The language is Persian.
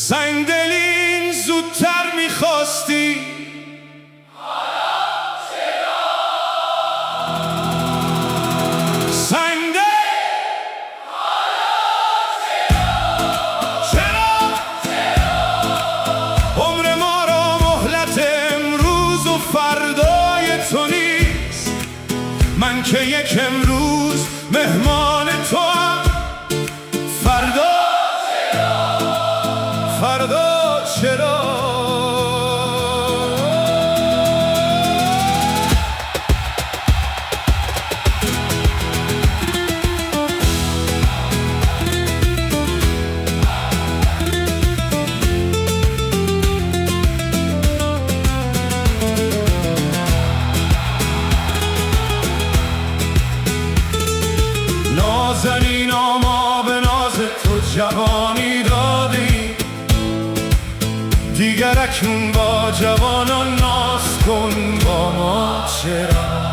سنگدلین زودتر میخواستی، حالا چرا؟ سنگدل حالا چرا؟ عمر ما را مهلت امروز و فردای تو نیست. من که یک امروز مهمان تو هم، فردا چرا؟ نازنینا ما به ناز تو جوانی دادی، دیگر اکنون با جوانان ناز کن با ما چرا؟